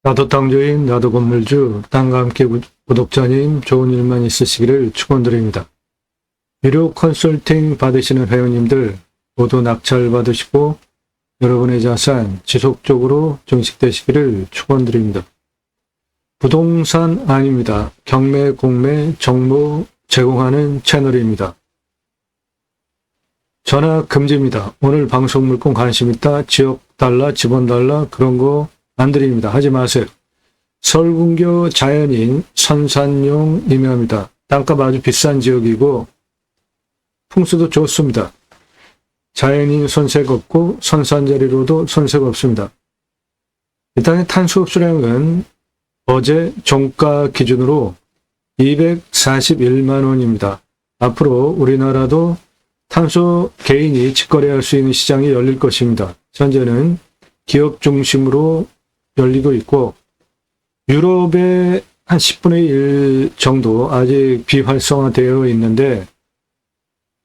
나도 땅주인, 나도 건물주, 땅과 함께 구독자님 좋은 일만 있으시기를 축원드립니다. 유료 컨설팅 받으시는 회원님들 모두 낙찰 받으시고 여러분의 자산 지속적으로 증식되시기를 축원드립니다. 부동산 아닙니다. 경매, 공매, 정보 제공하는 채널입니다. 전화 금지입니다. 오늘 방송 물건 관심 있다. 지역 달라, 집원 달라 그런 거 안 드립니다. 하지 마세요. 설군교 자연인 선산용 임야입니다. 땅값 아주 비싼 지역이고 풍수도 좋습니다. 자연인 손색 없고 선산자리로도 손색 없습니다. 이 땅의 탄소 흡수량은 어제 종가 기준으로 241만 원입니다. 앞으로 우리나라도 탄소 개인이 직거래할 수 있는 시장이 열릴 것입니다. 현재는 기업 중심으로 열리고 있고 유럽의 한 10분의 1 정도 아직 비활성화되어 있는데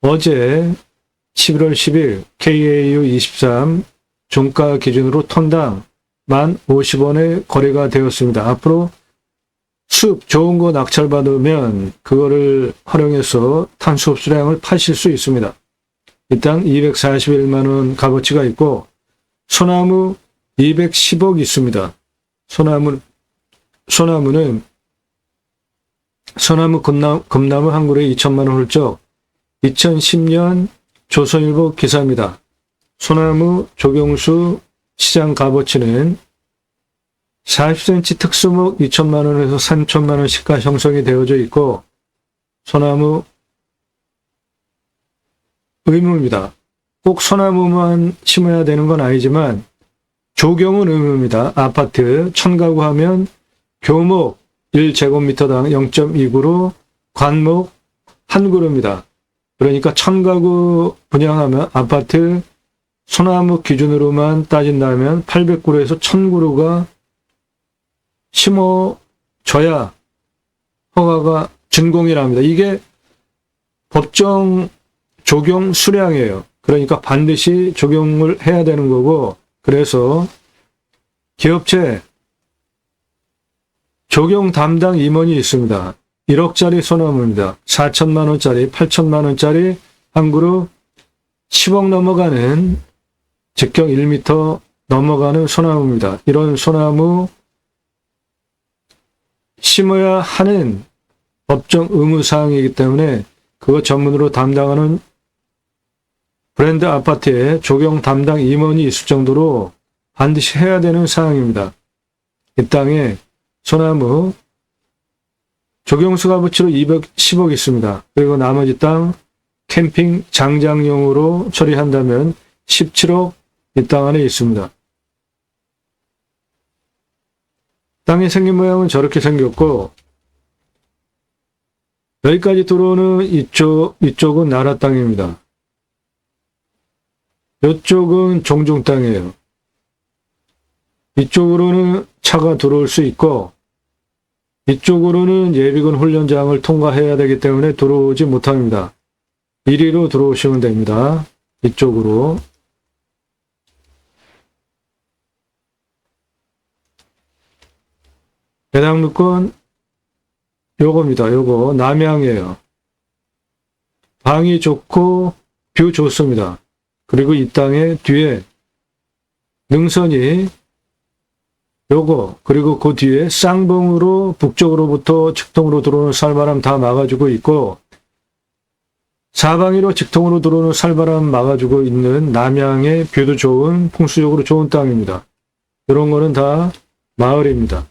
어제 11월 10일 KAU23 종가 기준으로 톤당 1,050원에 거래가 되었습니다. 앞으로 숲 좋은 거 낙찰받으면 그거를 활용해서 탄소 흡수량을 파실 수 있습니다. 이 땅 241만 원 값어치가 있고 소나무 210억 있습니다. 소나무는 금나무 한 그루에 2천만 원 훌쩍 2010년 조선일보 기사입니다. 소나무 조경수 시장 값어치는 40cm 특수목 2천만 원에서 3천만 원 시가 형성이 되어져 있고 소나무 의무입니다. 꼭 소나무만 심어야 되는 건 아니지만 조경은 의무입니다. 아파트 1000가구 하면 교목 1제곱미터당 0.2그루, 관목 1그루입니다. 그러니까 1000가구 분양하면 아파트 소나무 기준으로만 따진다면 800그루에서 1000그루가 심어줘야 허가가 준공이랍니다. 이게 법정 적용 수량이에요. 그러니까 반드시 적용을 해야 되는 거고 그래서 기업체 적용 담당 임원이 있습니다. 1억짜리 소나무입니다. 4천만 원짜리, 8천만 원짜리 한 그루 10억 넘어가는 직경 1m 넘어가는 소나무입니다. 이런 소나무 심어야 하는 법정 의무사항이기 때문에 그거 전문으로 담당하는 브랜드 아파트에 적용 담당 임원이 있을 정도로 반드시 해야 되는 사항입니다. 이 땅에 소나무 적용수 값어치로 210억 있습니다. 그리고 나머지 땅 캠핑 장장용으로 처리한다면 17억 이 땅 안에 있습니다. 땅의 생긴 모양은 저렇게 생겼고 여기까지 들어오는 이쪽은 나라 땅입니다. 이쪽은 종중 땅이에요. 이쪽으로는 차가 들어올 수 있고 이쪽으로는 예비군 훈련장을 통과해야 되기 때문에 들어오지 못합니다. 이리로 들어오시면 됩니다. 이쪽으로. 해당 물건 요겁니다. 요거 남양이에요. 방이 좋고 뷰 좋습니다. 그리고 이 땅의 뒤에 능선이 요거 그리고 그 뒤에 쌍봉으로 북쪽으로부터 직통으로 들어오는 살바람 다 막아주고 있고 사방으로 직통으로 들어오는 살바람 막아주고 있는 남양의 뷰도 좋은 풍수적으로 좋은 땅입니다. 이런 거는 다 마을입니다.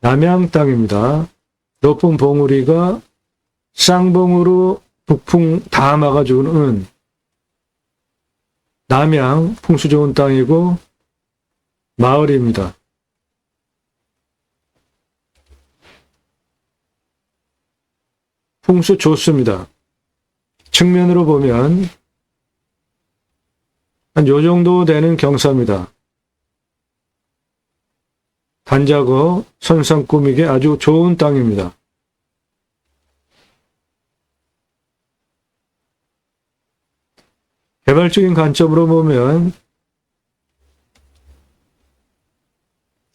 남양 땅입니다. 높은 봉우리가 쌍봉으로 북풍 다 막아주는 남양 풍수 좋은 땅이고 마을입니다. 풍수 좋습니다. 측면으로 보면 한 요 정도 되는 경사입니다. 단작어 선상 꾸미기 아주 좋은 땅입니다. 개발적인 관점으로 보면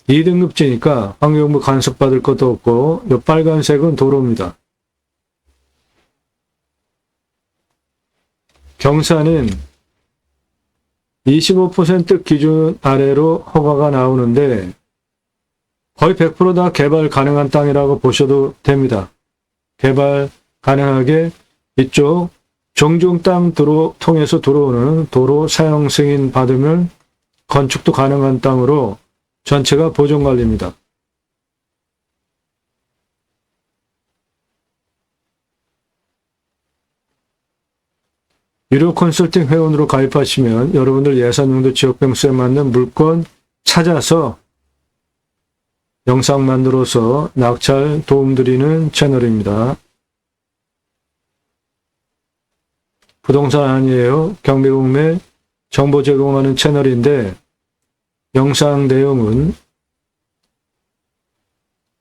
2등급제니까 환경부 간섭받을 것도 없고 이 빨간색은 도로입니다. 경사는 25% 기준 아래로 허가가 나오는데 거의 100% 다 개발 가능한 땅이라고 보셔도 됩니다. 개발 가능하게 이쪽 정중 땅 통해서 들어오는 도로 사용 승인 받으면 건축도 가능한 땅으로 전체가 보존관리입니다. 유료 컨설팅 회원으로 가입하시면 여러분들 예산용도 지역병수에 맞는 물건 찾아서 영상 만들어서 낙찰 도움드리는 채널입니다. 부동산 아니에요. 경매공매 정보 제공하는 채널인데 영상 내용은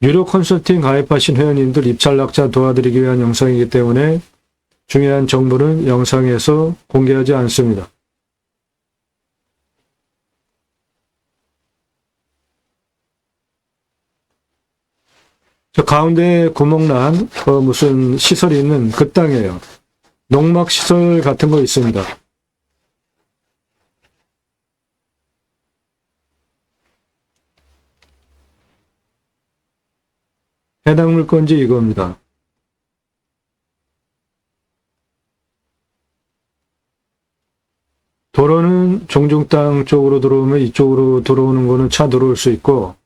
유료 컨설팅 가입하신 회원님들 입찰 낙찰 도와드리기 위한 영상이기 때문에 중요한 정보는 영상에서 공개하지 않습니다. 저 가운데 구멍난 무슨 시설이 있는 그 땅이에요. 농막시설 같은 거 있습니다. 해당 물건지 이겁니다. 도로는 종중 땅 쪽으로 들어오면 이쪽으로 들어오는 거는 차 들어올 수 있고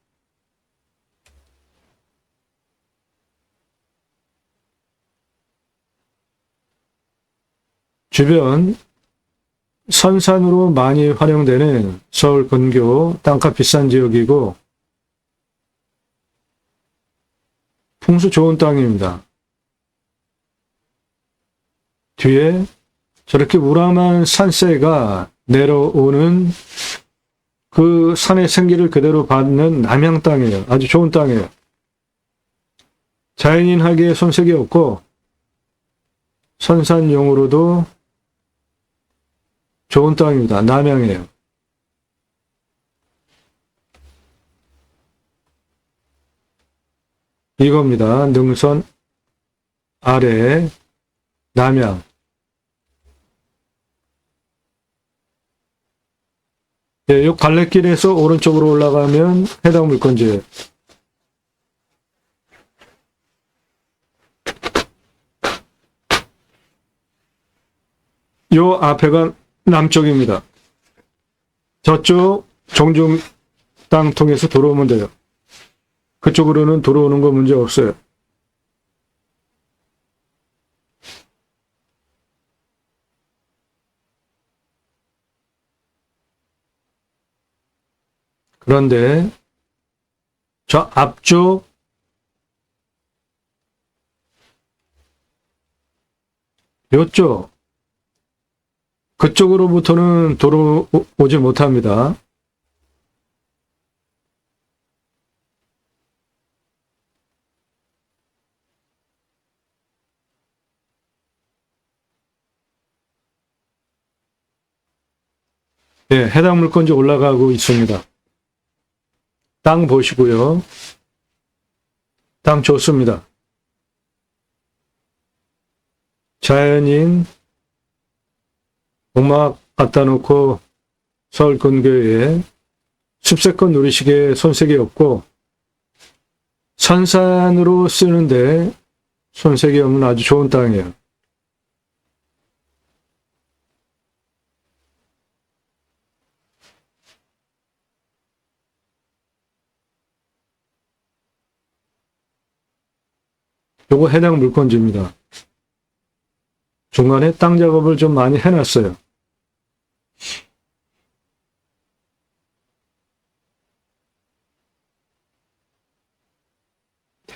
주변 선산으로 많이 활용되는 서울 근교 땅값 비싼 지역이고 풍수 좋은 땅입니다. 뒤에 저렇게 우람한 산세가 내려오는 그 산의 생기를 그대로 받는 남양 땅이에요. 아주 좋은 땅이에요. 자연인 하기에 손색이 없고 선산용으로도 좋은 땅입니다. 남양이에요. 이겁니다. 능선 아래 남양. 예, 요 갈래길에서 오른쪽으로 올라가면 해당 물건지예요. 요 앞에가 남쪽입니다. 저쪽 정중 땅 통해서 들어오면 돼요. 그쪽으로는 들어오는 거 문제 없어요. 그런데 저 앞쪽 요쪽 그쪽으로부터는 들어오지 못합니다. 예, 해당 물건지 올라가고 있습니다. 땅 보시고요. 땅 좋습니다. 자연인 농막 갖다 놓고 서울 근교에 숲세권 누리시기에 손색이 없고 선산으로 쓰는데 손색이 없는 아주 좋은 땅이에요. 요거 해당 물건지입니다. 중간에 땅 작업을 좀 많이 해놨어요.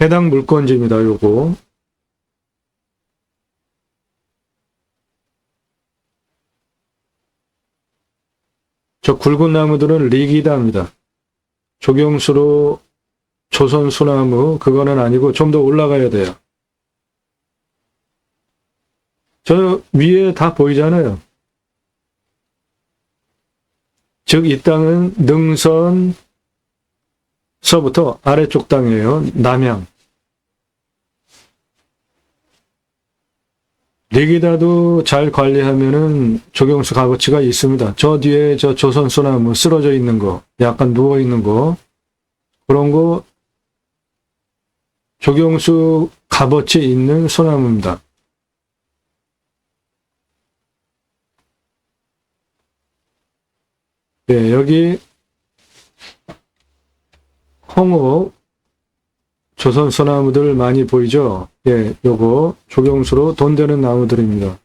해당 물건지입니다. 요거. 저 굵은 나무들은 리기다입니다. 조경수로 조선 소나무 그거는 아니고 좀 더 올라가야 돼요. 저 위에 다 보이잖아요. 즉 이 땅은 능선 서부터 아래쪽 땅이에요. 남양. 리기다도 잘 관리하면은 조경수 값어치가 있습니다. 저 뒤에 저 조선 소나무 쓰러져 있는 거, 약간 누워 있는 거, 그런 거 조경수 값어치 있는 소나무입니다. 네, 여기 홍옥 조선 소나무들 많이 보이죠? 예, 요거 조경수로 돈 되는 나무들입니다.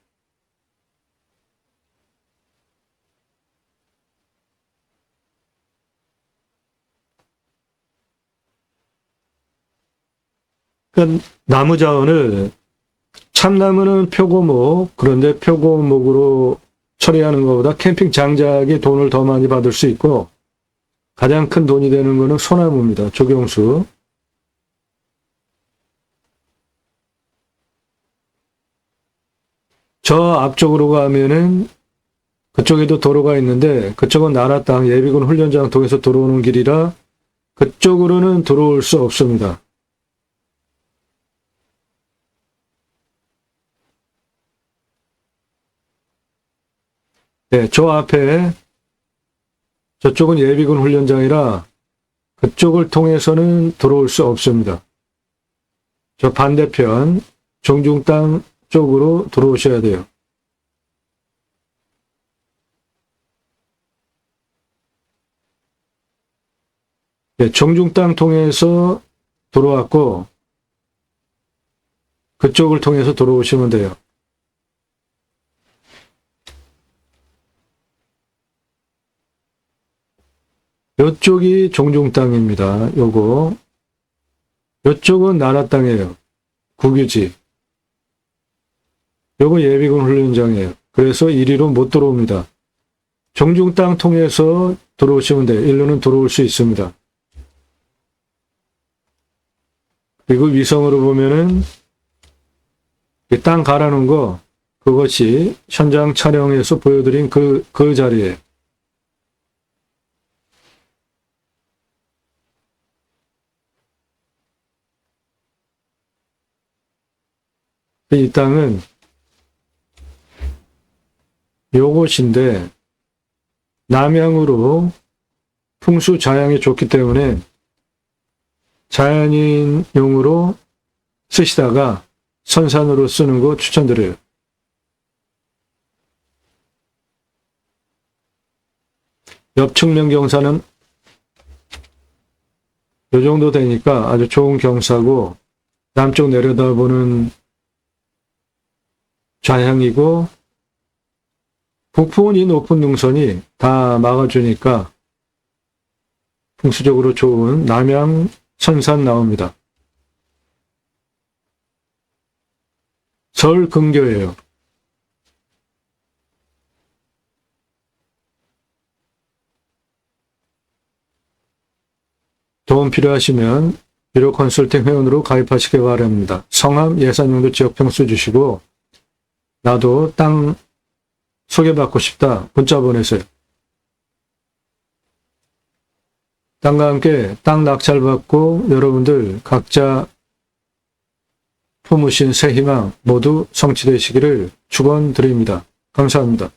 그러니까 나무 자원을 참나무는 표고목, 그런데 표고목으로 처리하는 것보다 캠핑 장작이 돈을 더 많이 받을 수 있고 가장 큰 돈이 되는 거는 소나무입니다. 조경수. 저 앞쪽으로 가면은 그쪽에도 도로가 있는데 그쪽은 나라 땅 예비군 훈련장 통해서 들어오는 길이라 그쪽으로는 들어올 수 없습니다. 네, 저 앞에 저쪽은 예비군 훈련장이라 그쪽을 통해서는 들어올 수 없습니다. 저 반대편 종중 땅 쪽으로 들어오셔야 돼요. 네, 종중 땅 통해서 들어왔고 그쪽을 통해서 들어오시면 돼요. 이쪽이 종중 땅입니다. 요거. 이쪽은 나라 땅이에요. 국유지. 요거 예비군 훈련장이에요. 그래서 이리로 못 들어옵니다. 종중 땅 통해서 들어오시면 돼요. 일로는 들어올 수 있습니다. 그리고 위성으로 보면은 이 땅 갈아놓은 거, 그것이 현장 촬영에서 보여드린 그 자리에 이 땅은 요것인데 남향으로 풍수 자양이 좋기 때문에 자연인용으로 쓰시다가 선산으로 쓰는 거 추천드려요. 옆 측면 경사는 요 정도 되니까 아주 좋은 경사고 남쪽 내려다보는 좌향이고 북풍은 이 높은 능선이 다 막아주니까 풍수적으로 좋은 남양 선산 나옵니다. 설근교예요. 도움 필요하시면 유료 컨설팅 회원으로 가입하시기 바랍니다. 성함, 예산용도 지역평수 주시고 나도 땅 소개받고 싶다. 문자 보내세요. 땅과 함께 땅 낙찰받고 여러분들 각자 품으신 새 희망 모두 성취되시기를 축원드립니다. 감사합니다.